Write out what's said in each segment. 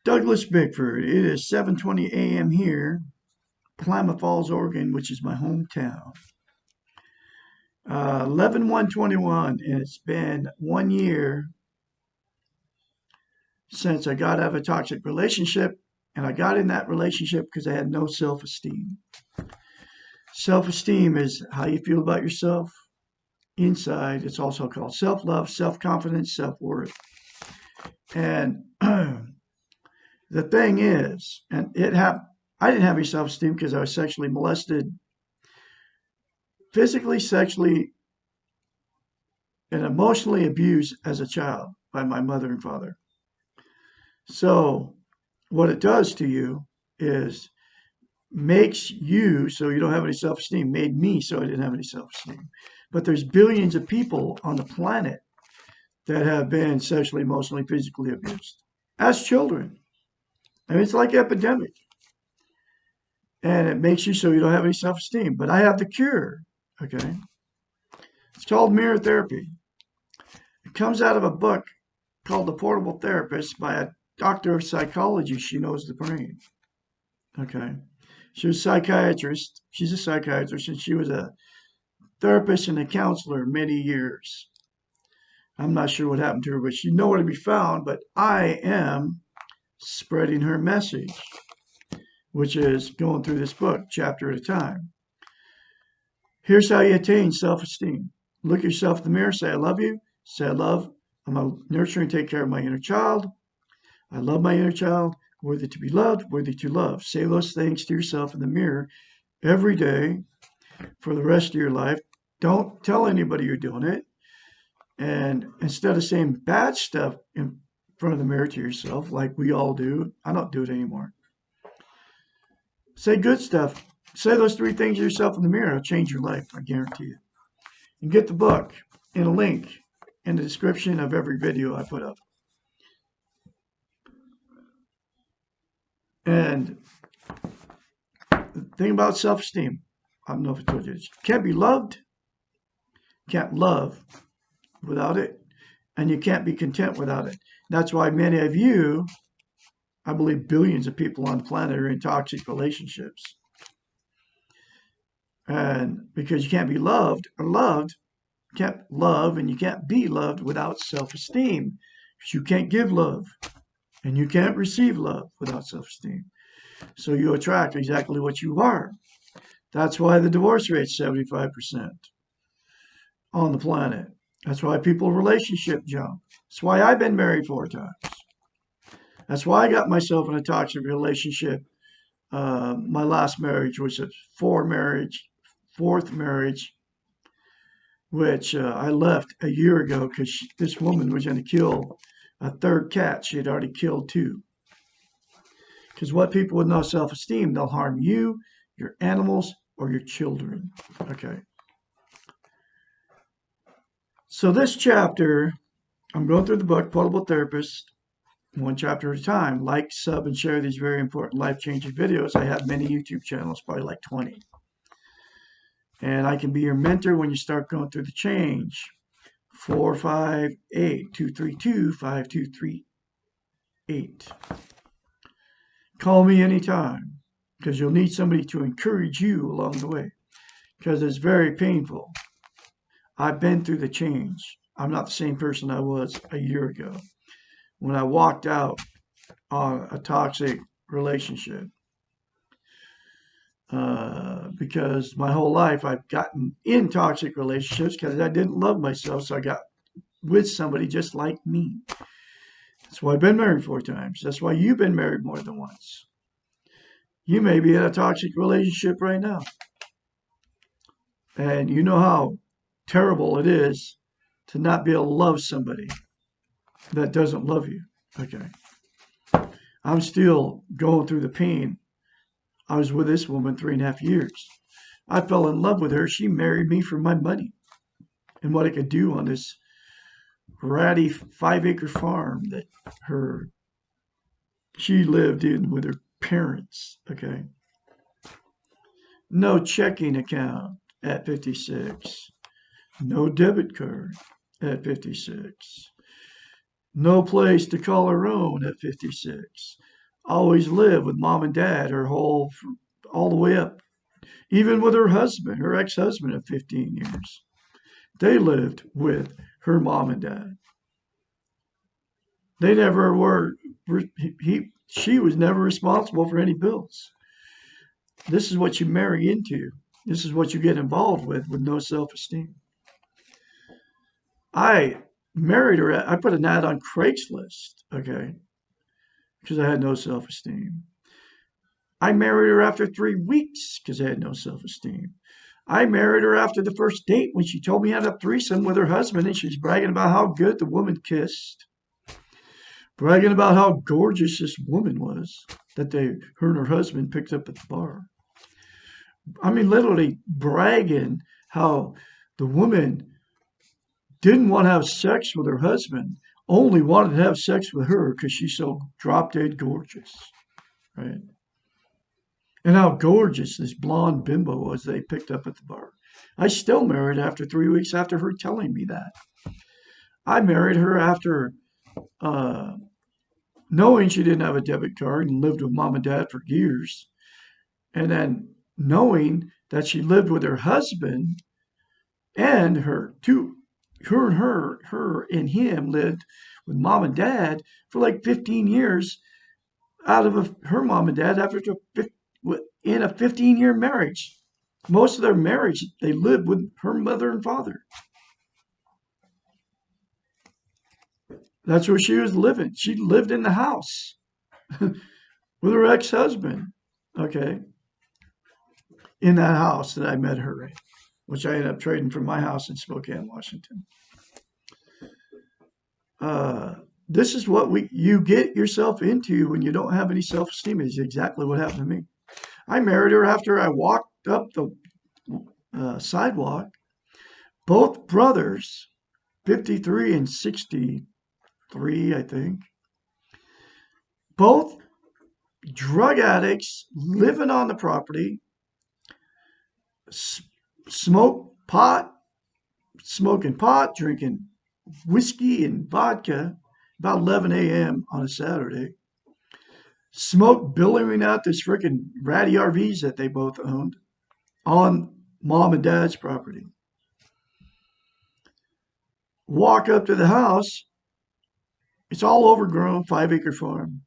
Douglas Bickford. It is 7:20 a.m. here, Klamath Falls, Oregon, which is my hometown. 11/1/21, and it's been 1 year since I got out of a toxic relationship, and I got in that relationship because I had no self-esteem. Self-esteem is how you feel about yourself inside. It's also called self-love, self-confidence, self-worth. And the thing is, I didn't have any self-esteem because I was sexually molested, physically, sexually, and emotionally abused as a child by my mother and father. So what it does to you is makes you so you don't have any self-esteem, made me so I didn't have any self-esteem. But there's billions of people on the planet that have been sexually, emotionally, physically abused as children. I mean, it's like epidemic. And it makes you so you don't have any self-esteem. But I have the cure, okay? It's called mirror therapy. It comes out of a book called The Portable Therapist by a doctor of psychology. She knows the brain, okay? She was a psychiatrist. She's a psychiatrist, and she was a therapist and a counselor many years. I'm not sure what happened to her, but she's nowhere to be found. But I am spreading her message, which is going through this book, chapter at a time. Here's how you attain self-esteem. Look yourself in the mirror, say, I love you. Say, I'm going to nurture and take care of my inner child. I love my inner child, worthy to be loved, worthy to love. Say those things to yourself in the mirror every day for the rest of your life. Don't tell anybody you're doing it. And instead of saying bad stuff in front of the mirror to yourself, like we all do, I don't do it anymore. Say good stuff. Say those 3 things to yourself in the mirror. It'll change your life, I guarantee you. And get the book in a link in the description of every video I put up. And the thing about self-esteem, I don't know if I told you this, you can't be loved, can't love without it, and you can't be content without it. That's why many of you, I believe billions of people on the planet are in toxic relationships. And because you can't be loved or loved, you can't love and you can't be loved without self-esteem. Because you can't give love and you can't receive love without self-esteem. So you attract exactly what you are. That's why the divorce rate's 75% on the planet. That's why people relationship jump. That's why I've been married 4 times. That's why I got myself in a toxic relationship. My last marriage was a 4th marriage, which I left a year ago because this woman was going to kill a 3rd cat. She had already killed 2. Because what people with no self-esteem, they'll harm you, your animals, or your children. Okay. So this chapter, I'm going through the book, Portable Therapist, 1 chapter at a time. Like, sub, and share these very important life-changing videos. I have many YouTube channels, probably like 20. And I can be your mentor when you start going through the change. 458-232-5238. Call me anytime because you'll need somebody to encourage you along the way because it's very painful. I've been through the change. I'm not the same person I was a year ago when I walked out on a toxic relationship. Because my whole life I've gotten in toxic relationships because I didn't love myself, so I got with somebody just like me. That's why I've been married 4 times. That's why you've been married more than once. You may be in a toxic relationship right now. And you know how terrible it is to not be able to love somebody that doesn't love you. Okay. I'm still going through the pain. I was with this woman 3.5 years. I fell in love with her. She married me for my money and what I could do on this ratty 5-acre farm that she lived in with her parents. Okay. No checking account at 56. No debit card at 56. No place to call her own at 56. always lived with mom and dad all the way up. Even with her husband, her ex-husband of 15 years. They lived with her mom and dad. They never were, she was never responsible for any bills. This is what you marry into. This is what you get involved with no self-esteem. I married her. I put an ad on Craigslist, okay, because I had no self-esteem. I married her after 3 weeks because I had no self-esteem. I married her after the first date when she told me I had a threesome with her husband and she's bragging about how good the woman kissed, bragging about how gorgeous this woman was that her and her husband picked up at the bar. I mean, literally bragging how the woman didn't want to have sex with her husband, only wanted to have sex with her because she's so drop dead gorgeous, right? And how gorgeous this blonde bimbo was they picked up at the bar. I still married after 3 weeks after her telling me that. I married her after knowing she didn't have a debit card and lived with mom and dad for years. And then knowing that she lived with her husband and her and him lived with mom and dad for like 15 years out of her mom and dad in a 15-year marriage. Most of their marriage, they lived with her mother and father. That's where she was living. She lived in the house with her ex-husband, okay, in that house that I met her in, which I ended up trading for my house in Spokane, Washington. This is what you get yourself into when you don't have any self-esteem. Is exactly what happened to me. I married her after I walked up the sidewalk. Both brothers, 53 and 63, I think, both drug addicts living on the property, smoking pot, drinking whiskey and vodka about 11 a.m. on a Saturday. Smoke billowing out this freaking ratty RVs that they both owned on mom and dad's property. Walk up to the house. It's all overgrown, 5-acre farm.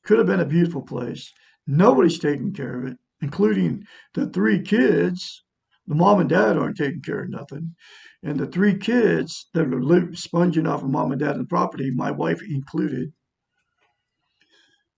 Could have been a beautiful place. Nobody's taking care of it, including the 3 kids. The mom and dad aren't taking care of nothing. And the 3 kids that are sponging off of mom and dad and property, my wife included,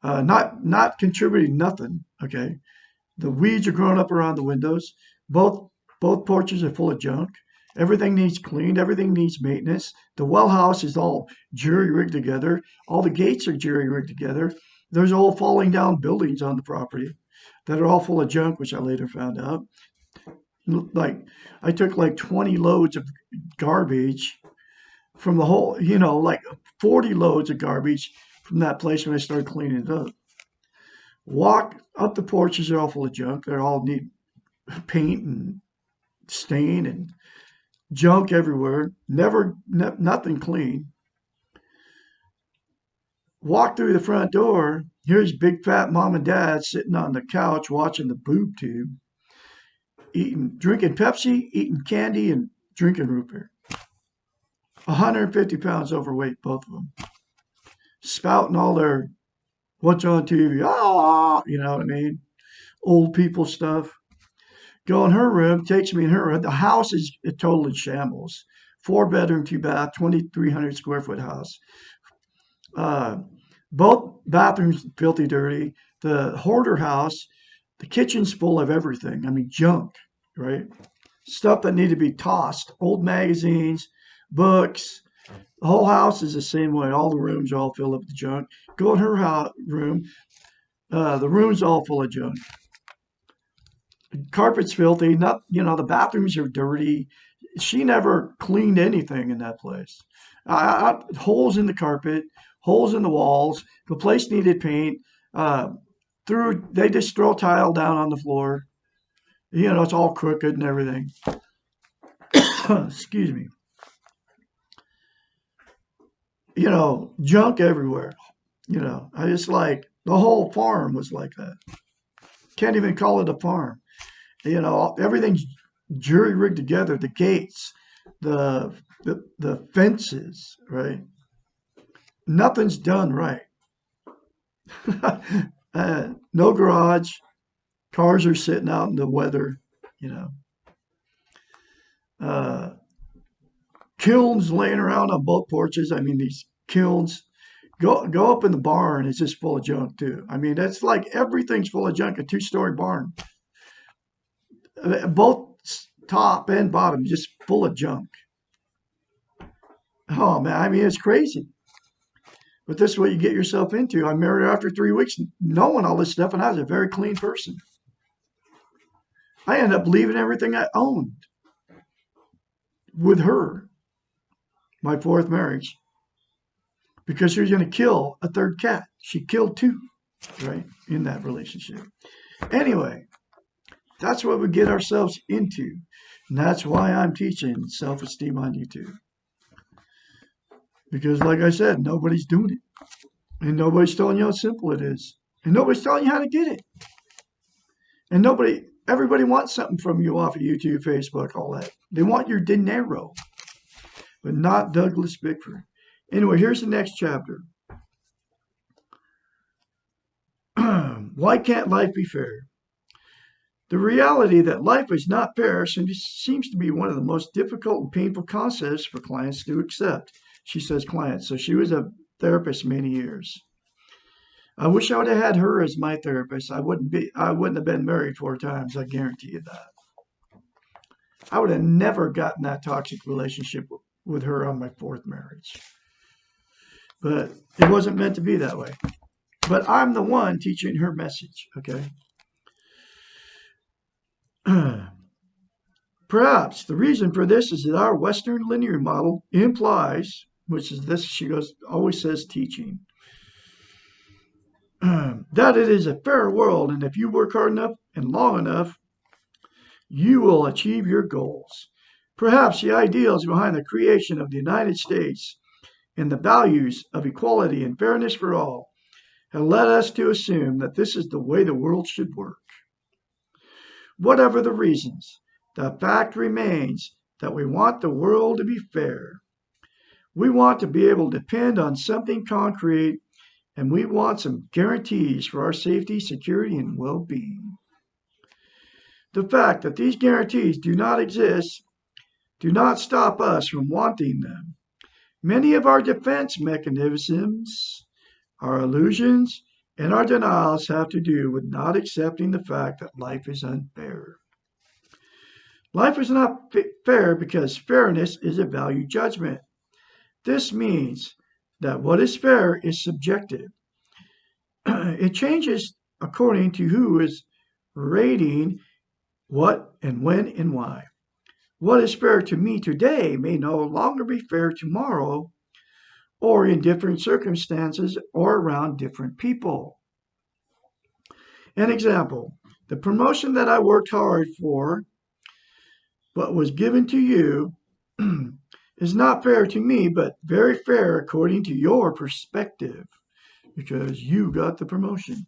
not contributing nothing, okay? The weeds are growing up around the windows. Both porches are full of junk. Everything needs cleaned. Everything needs maintenance. The well house is all jury-rigged together. All the gates are jury-rigged together. There's all falling down buildings on the property that are all full of junk, which I later found out. Like, I took like 20 loads of garbage from the whole, like 40 loads of garbage from that place when I started cleaning it up. Walk up the porches, they're all full of junk. They all need paint and stain and junk everywhere. Nothing clean. Walk through the front door. Here's big fat mom and dad sitting on the couch watching the boob tube, drinking Pepsi, eating candy, and drinking root beer. 150 pounds overweight, both of them. Spouting all their what's on TV, you know what I mean? Old people stuff. Go in her room, takes me in her room. The house is a total shambles. 4-bedroom, 2-bath, 2,300 square foot house. Both bathrooms filthy dirty. The hoarder house, the kitchen's full of everything. I mean, junk, right? Stuff that need to be tossed. Old magazines, books. The whole house is the same way. All the rooms are all filled up with junk. Go in her room. The room's all full of junk. Carpet's filthy. The bathrooms are dirty. She never cleaned anything in that place. Holes in the carpet, holes in the walls. The place needed paint. They just throw tile down on the floor. It's all crooked and everything. Excuse me. Junk everywhere. I just like, The whole farm was like that. Can't even call it a farm. Everything's jury rigged together. The gates, the fences, right? Nothing's done right. No garage. Cars are sitting out in the weather. You know, uh, kilns laying around on both porches. I mean, these kilns. Go up in the barn. It's just full of junk too. I mean, that's like everything's full of junk. A two-story barn, both top and bottom, just full of junk. Oh man, I mean, it's crazy. But this is what you get yourself into. I married her after 3 weeks, knowing all this stuff, and I was a very clean person. I ended up leaving everything I owned with her, my fourth marriage, because she was going to kill a third cat. She killed two, right, in that relationship. Anyway, that's what we get ourselves into. And that's why I'm teaching self-esteem on YouTube. Because, like I said, nobody's doing it. And nobody's telling you how simple it is. And nobody's telling you how to get it. And everybody wants something from you off of YouTube, Facebook, all that. They want your dinero, but not Douglas Bickford. Anyway, here's the next chapter. Why can't life be fair? The reality that life is not fair seems to be one of the most difficult and painful concepts for clients to accept. She says clients. So she was a therapist many years. I wish I would have had her as my therapist. I wouldn't have been married 4 times. I guarantee you that. I would have never gotten that toxic relationship with her on my 4th marriage. But it wasn't meant to be that way. But I'm the one teaching her message, okay? Perhaps the reason for this is that our Western linear model implies, which is this, she always says teaching, that it is a fair world, and if you work hard enough and long enough, you will achieve your goals. Perhaps the ideals behind the creation of the United States and the values of equality and fairness for all have led us to assume that this is the way the world should work. Whatever the reasons, the fact remains that we want the world to be fair. We want to be able to depend on something concrete, and we want some guarantees for our safety, security, and well-being. The fact that these guarantees do not exist do not stop us from wanting them. Many of our defense mechanisms, our illusions, and our denials have to do with not accepting the fact that life is unfair. Life is not fair because fairness is a value judgment. This means that what is fair is subjective. It changes according to who is rating what and when and why. What is fair to me today may no longer be fair tomorrow, or in different circumstances, or around different people. An example, the promotion that I worked hard for, but was given to you, is not fair to me, but very fair according to your perspective, because you got the promotion.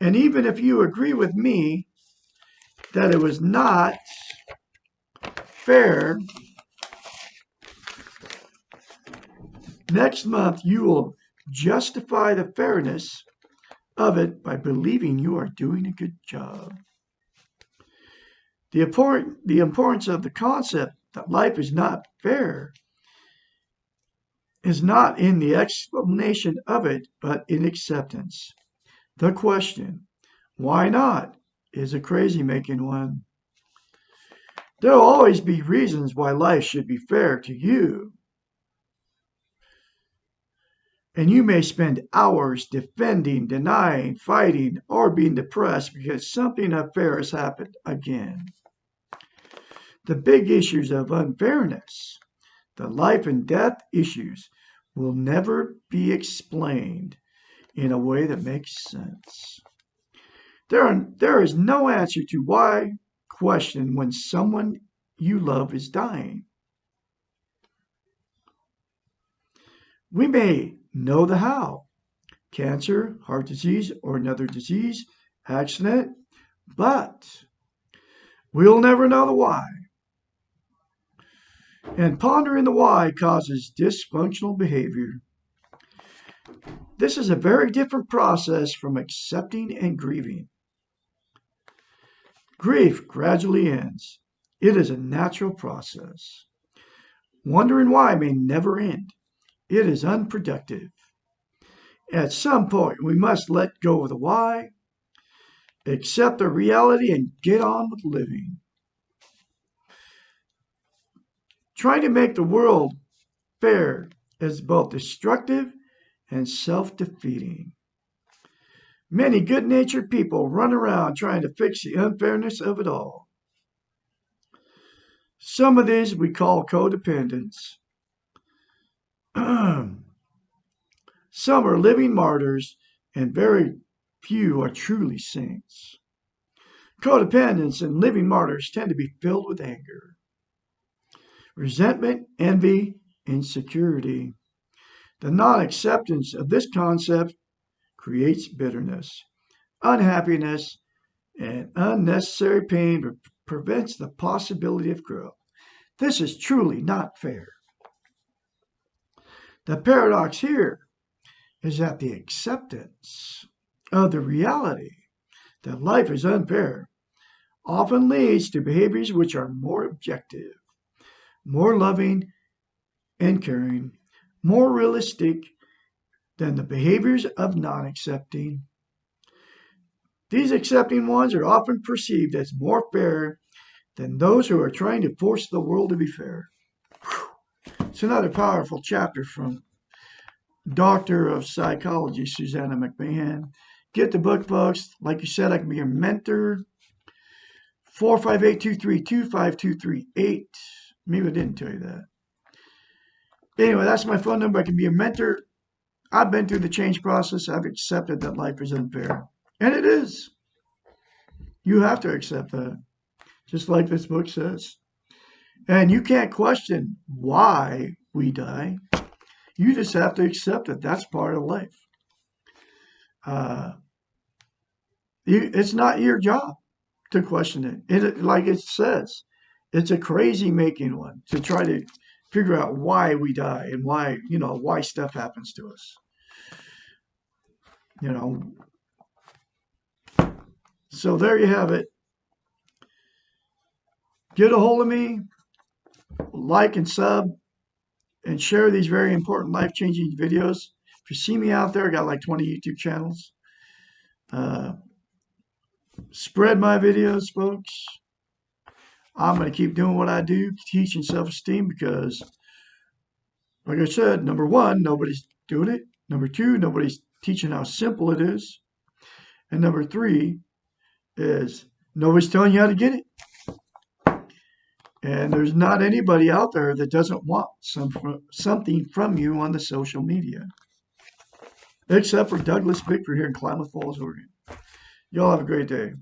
And even if you agree with me that it was not fair, next month you will justify the fairness of it by believing you are doing a good job. The importance of the concept that life is not fair is not in the explanation of it, but in acceptance. The question, why not, is a crazy-making one. There will always be reasons why life should be fair to you. And you may spend hours defending, denying, fighting, or being depressed because something unfair has happened again. The big issues of unfairness, the life and death issues, will never be explained in a way that makes sense. There is no answer to why question when someone you love is dying. We may know the how. cancer, heart disease, or another disease, accident, but we'll never know the why. And pondering the why causes dysfunctional behavior. This is a very different process from accepting and grieving. Grief gradually ends. It is a natural process. Wondering why may never end. It is unproductive. At some point, we must let go of the why, accept the reality, and get on with living. Trying to make the world fair is both destructive and self-defeating. Many good-natured people run around trying to fix the unfairness of it all. Some of these we call codependents. Some are living martyrs, and very few are truly saints. Codependents and living martyrs tend to be filled with anger, resentment, envy, insecurity. The non-acceptance of this concept creates bitterness, unhappiness, and unnecessary pain that prevents the possibility of growth. This is truly not fair. The paradox here is that the acceptance of the reality that life is unfair often leads to behaviors which are more objective, more loving and caring, more realistic than the behaviors of non-accepting. These accepting ones are often perceived as more fair than those who are trying to force the world to be fair. It's another powerful chapter from Doctor of Psychology, Susanna McMahon. Get the book, folks. Like you said, I can be your mentor. 458-232-5238. Maybe I didn't tell you that. Anyway, that's my phone number. I can be a mentor. I've been through the change process. I've accepted that life is unfair. And it is. You have to accept that. Just like this book says. And you can't question why we die. You just have to accept it. That's part of life. It's not your job to question it. Like it says, it's a crazy making one to try to figure out why we die and why stuff happens to us. So there you have it. Get a hold of me, like and sub, and share these very important life-changing videos. If you see me out there, I got like 20 YouTube channels. Spread my videos, folks. I'm going to keep doing what I do, teaching self-esteem, because, like I said, number one, nobody's doing it. Number two, nobody's teaching how simple it is. And number three is nobody's telling you how to get it. And there's not anybody out there that doesn't want something from you on the social media. Except for Douglas Bickford here in Klamath Falls, Oregon. Y'all have a great day.